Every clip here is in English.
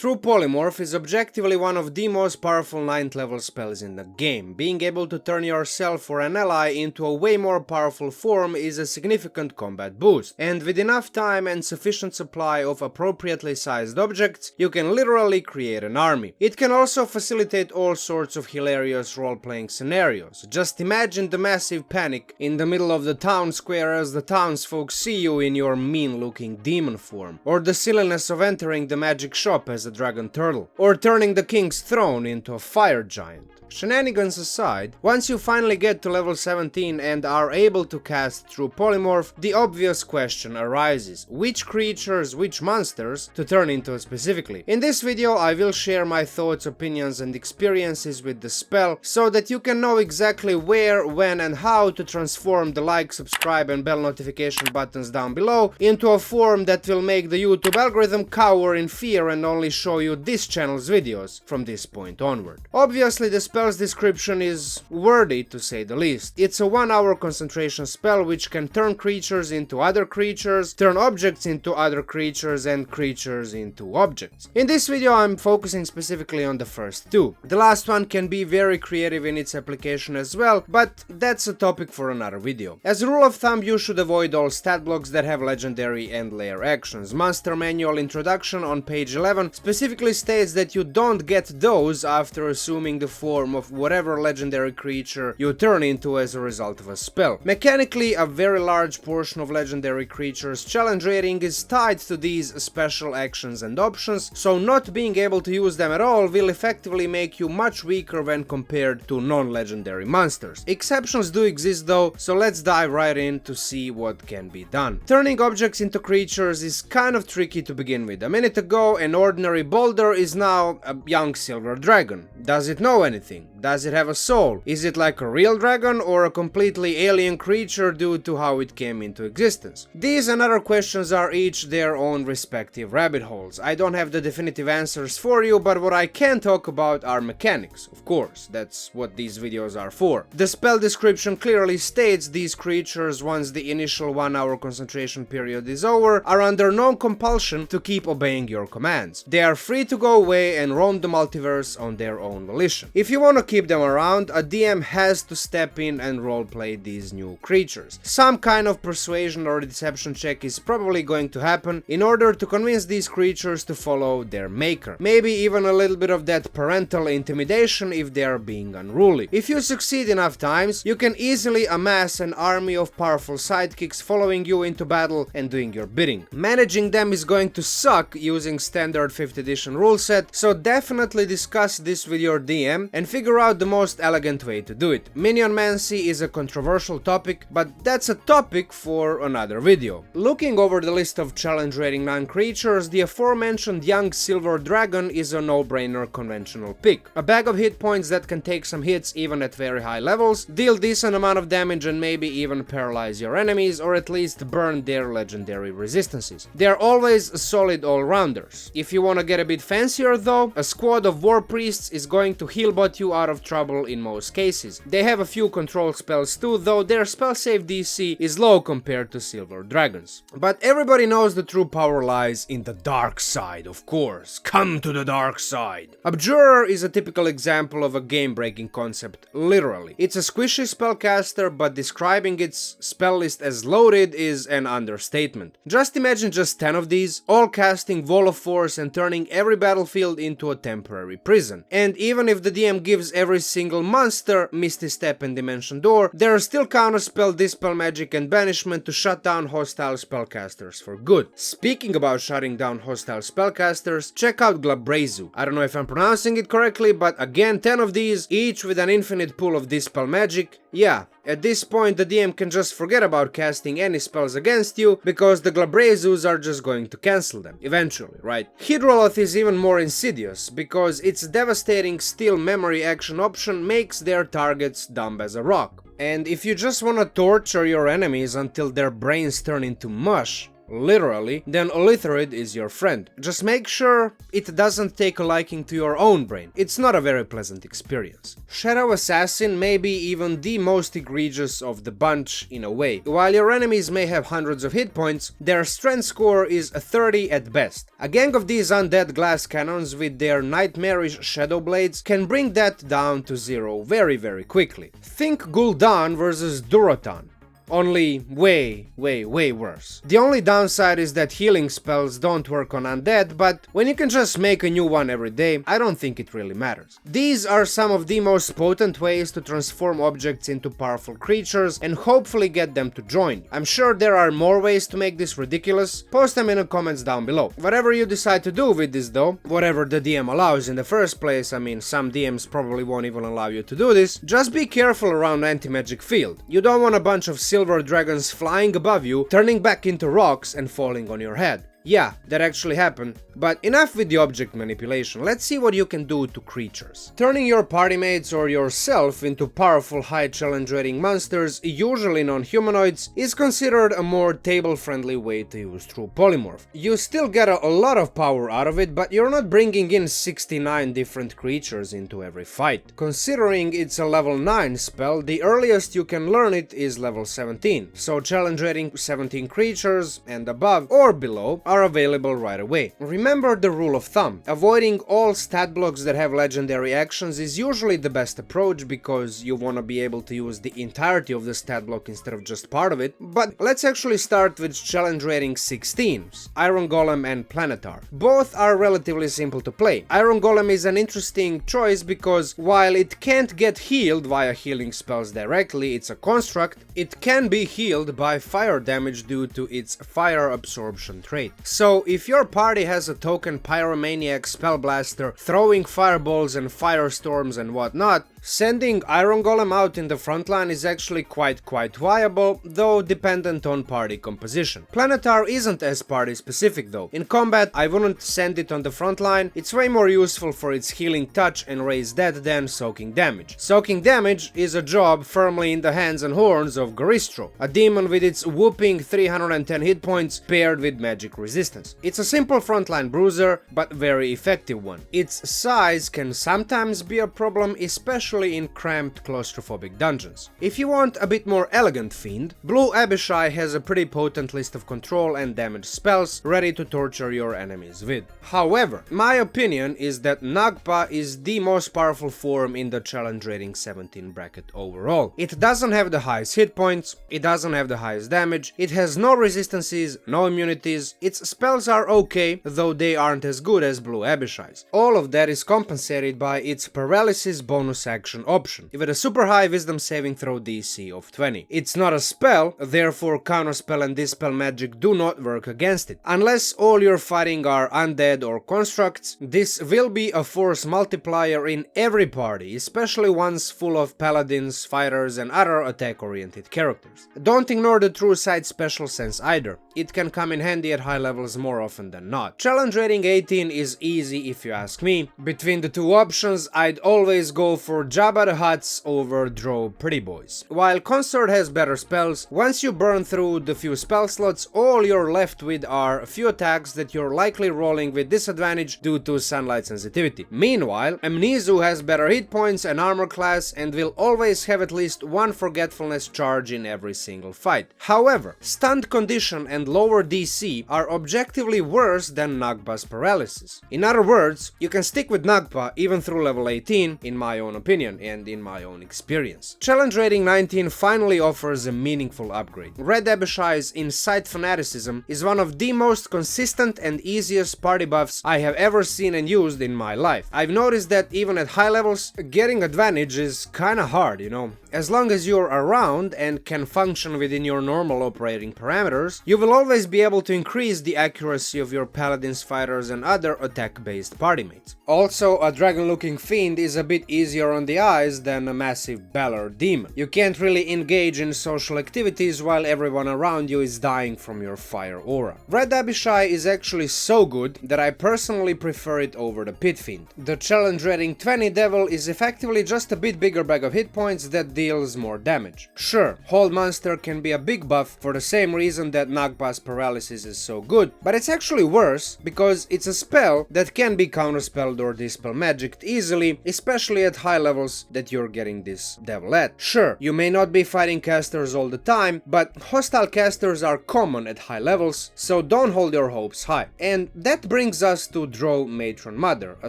True Polymorph is objectively one of the most powerful 9th level spells in the game. Being able to turn yourself or an ally into a way more powerful form is a significant combat boost, and with enough time and sufficient supply of appropriately sized objects, you can literally create an army. It can also facilitate all sorts of hilarious role-playing scenarios. Just imagine the massive panic in the middle of the town square as the townsfolk see you in your mean-looking demon form, or the silliness of entering the magic shop as a dragon turtle, or turning the king's throne into a fire giant. Shenanigans aside, once you finally get to level 17 and are able to cast True Polymorph, the obvious question arises: which creatures, which monsters to turn into specifically? In this video I will share my thoughts, opinions and experiences with the spell, so that you can know exactly where, when and how to transform the like, subscribe and bell notification buttons down below into a form that will make the YouTube algorithm cower in fear and only show you this channel's videos from this point onward. Obviously the spell's description is wordy to say the least. It's a 1-hour concentration spell which can turn creatures into other creatures, turn objects into other creatures and creatures into objects. In this video I'm focusing specifically on the first two. The last one can be very creative in its application as well, but that's a topic for another video. As a rule of thumb, you should avoid all stat blocks that have legendary and layer actions. Monster Manual Introduction on page 11 specifically states that you don't get those after assuming the form of whatever legendary creature you turn into as a result of a spell. Mechanically, a very large portion of legendary creatures' challenge rating is tied to these special actions and options, so not being able to use them at all will effectively make you much weaker when compared to non-legendary monsters. Exceptions do exist though, so let's dive right in to see what can be done. Turning objects into creatures is kind of tricky to begin with. A minute ago, an ordinary boulder is now a young silver dragon. Does it know anything? Does it have a soul? Is it like a real dragon or a completely alien creature due to how it came into existence? These and other questions are each their own respective rabbit holes. I don't have the definitive answers for you, but what I can talk about are mechanics. Of course, that's what these videos are for. The spell description clearly states these creatures, once the initial 1-hour concentration period is over, are under no compulsion to keep obeying your commands. They are free to go away and roam the multiverse on their own volition. If you want to keep them around, a DM has to step in and roleplay these new creatures. Some kind of persuasion or deception check is probably going to happen in order to convince these creatures to follow their maker. Maybe even a little bit of that parental intimidation if they are being unruly. If you succeed enough times, you can easily amass an army of powerful sidekicks following you into battle and doing your bidding. Managing them is going to suck using standard 5th edition rule set, so definitely discuss this with your DM and figure out the most elegant way to do it. Minionmancy is a controversial topic, but that's a topic for another video. Looking over the list of challenge rating 9 creatures, the aforementioned young silver dragon is a no-brainer conventional pick. A bag of hit points that can take some hits even at very high levels, deal decent amount of damage and maybe even paralyze your enemies or at least burn their legendary resistances. They're always solid all-rounders. If you wanna get a bit fancier though, a squad of war priests is going to healbot you out of trouble in most cases. They have a few control spells too, though their spell save DC is low compared to silver dragons. But everybody knows the true power lies in the dark side, of course. Come to the dark side. Abjurer is a typical example of a game-breaking concept, literally. It's a squishy spellcaster, but describing its spell list as loaded is an understatement. Just imagine just 10 of these, all casting Wall of Force and turning every battlefield into a temporary prison. And even if the DM gives every single monster Misty Step and Dimension Door, there are still counterspell, dispel magic and banishment to shut down hostile spellcasters for good. Speaking about shutting down hostile spellcasters, check out Glabrazu. I don't know if I'm pronouncing it correctly, but again 10 of these, each with an infinite pool of dispel magic. Yeah, at this point the DM can just forget about casting any spells against you, because the Glabrazus are just going to cancel them, eventually, right? Hydroloth is even more insidious, because its devastating steal memory action option makes their targets dumb as a rock. And if you just wanna torture your enemies until their brains turn into mush, literally, then Lithorid is your friend. Just make sure it doesn't take a liking to your own brain. It's not a very pleasant experience. Shadow Assassin may be even the most egregious of the bunch in a way. While your enemies may have hundreds of hit points, their strength score is 30 at best. A gang of these undead glass cannons with their nightmarish shadow blades can bring that down to 0 very quickly. Think Gul'dan versus Durotan. Only way worse. The only downside is that healing spells don't work on undead, but when you can just make a new one every day, I don't think it really matters. These are some of the most potent ways to transform objects into powerful creatures and hopefully get them to join you. I'm sure there are more ways to make this ridiculous. Post them in the comments down below. Whatever you decide to do with this though, whatever the DM allows in the first place, I mean some DMs probably won't even allow you to do this, just be careful around anti-magic field. You don't want a bunch of silver dragons flying above you, turning back into rocks and falling on your head. Yeah, that actually happened. But enough with the object manipulation, let's see what you can do to creatures. Turning your party mates or yourself into powerful high challenge rating monsters, usually non-humanoids, is considered a more table-friendly way to use true polymorph. You still get a lot of power out of it, but you're not bringing in 69 different creatures into every fight. Considering it's a level 9 spell, the earliest you can learn it is level 17, so challenge rating 17 creatures and above or below are available right away. Remember the rule of thumb. Avoiding all stat blocks that have legendary actions is usually the best approach because you want to be able to use the entirety of the stat block instead of just part of it, but let's actually start with challenge rating 16s, Iron Golem and Planetar. Both are relatively simple to play. Iron Golem is an interesting choice because while it can't get healed via healing spells directly, it's a construct, it can be healed by fire damage due to its fire absorption trait. So if your party has a token Pyromaniac Spellblaster throwing fireballs and firestorms and whatnot, sending Iron Golem out in the front line is actually quite viable, though dependent on party composition. Planetar isn't as party specific though. In combat, I wouldn't send it on the front line, it's way more useful for its healing touch and raise dead than soaking damage. Soaking damage is a job firmly in the hands and horns of Garistro, a demon with its whooping 310 hit points paired with magic resistance. It's a simple frontline bruiser, but very effective one. Its size can sometimes be a problem, especially in cramped claustrophobic dungeons. If you want a bit more elegant fiend, Blue Abishai has a pretty potent list of control and damage spells ready to torture your enemies with. However, my opinion is that Nagpa is the most powerful form in the challenge rating 17 bracket overall. It doesn't have the highest hit points, it doesn't have the highest damage, it has no resistances, no immunities, its spells are okay, though they aren't as good as Blue Abishai's. All of that is compensated by its paralysis bonus action option, with a super high wisdom saving throw DC of 20. It's not a spell, therefore counterspell and dispel magic do not work against it. Unless all you're fighting are undead or constructs, this will be a force multiplier in every party, especially ones full of paladins, fighters and other attack-oriented characters. Don't ignore the true sight special sense either. It can come in handy at high levels more often than not. Challenge rating 18 is easy if you ask me. Between the two options, I'd always go for Jabba the Hutt's over Drow Pretty Boys. While Consort has better spells, once you burn through the few spell slots, all you're left with are a few attacks that you're likely rolling with disadvantage due to sunlight sensitivity. Meanwhile, Mnizu has better hit points and armor class and will always have at least one forgetfulness charge in every single fight. However, stunned condition and lower DC are objectively worse than Nagpa's paralysis. In other words, you can stick with Nagpa even through level 18, in my own opinion and in my own experience. Challenge rating 19 finally offers a meaningful upgrade. Red Abishai's Insight Fanaticism is one of the most consistent and easiest party buffs I have ever seen and used in my life. I've noticed that even at high levels, getting advantage is kinda hard, you know. As long as you're around and can function within your normal operating parameters, you will always be able to increase the accuracy of your paladins, fighters and other attack-based party mates. Also, a dragon-looking fiend is a bit easier on the the eyes than a massive Balor demon. You can't really engage in social activities while everyone around you is dying from your fire aura. Red Abishai is actually so good that I personally prefer it over the Pit Fiend. The challenge rating 20 Devil is effectively just a bit bigger bag of hit points that deals more damage. Sure, Hold Monster can be a big buff for the same reason that Nagpa's Paralysis is so good, but it's actually worse because it's a spell that can be counterspelled or dispel magicked easily, especially at high levels that you're getting this devil at. Sure, you may not be fighting casters all the time, but hostile casters are common at high levels, so don't hold your hopes high. And that brings us to Drow Matron Mother, a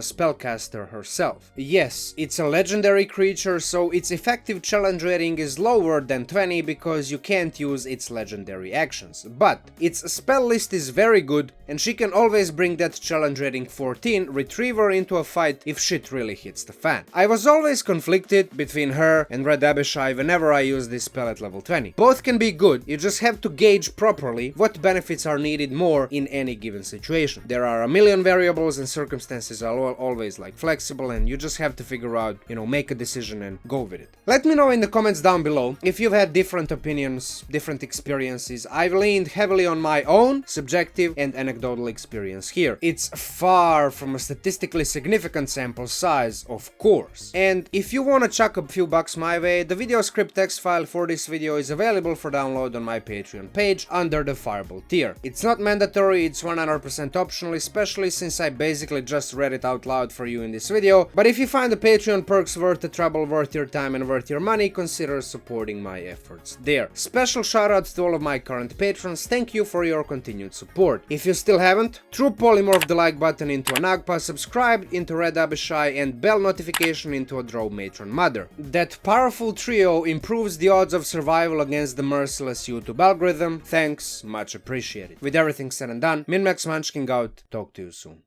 spellcaster herself. Yes, it's a legendary creature, so its effective challenge rating is lower than 20 because you can't use its legendary actions, but its spell list is very good and she can always bring that challenge rating 14 Retriever into a fight if shit really hits the fan. I was always conflicted between her and Red Abishai whenever I use this spell at level 20. Both can be good, you just have to gauge properly what benefits are needed more in any given situation. There are a million variables and circumstances are always like flexible, and you just have to figure out, make a decision and go with it. Let me know in the comments down below if you've had different opinions, different experiences. I've leaned heavily on my own subjective and anecdotal experience here. It's far from a statistically significant sample size, of course. And if you wanna chuck a few bucks my way, the video script text file for this video is available for download on my Patreon page under the Fireball tier. It's not mandatory, it's 100% optional, especially since I basically just read it out loud for you in this video, but if you find the Patreon perks worth the trouble, worth your time and worth your money, consider supporting my efforts there. Special shoutouts to all of my current patrons, thank you for your continued support. If you still haven't, through Polymorph the like button into a Nagpa, subscribe into Red Abishai and bell notification into a Drow Matron Mother. That powerful trio improves the odds of survival against the merciless YouTube algorithm, thanks, much appreciated. With everything said and done, MinMax Munchkin out, talk to you soon.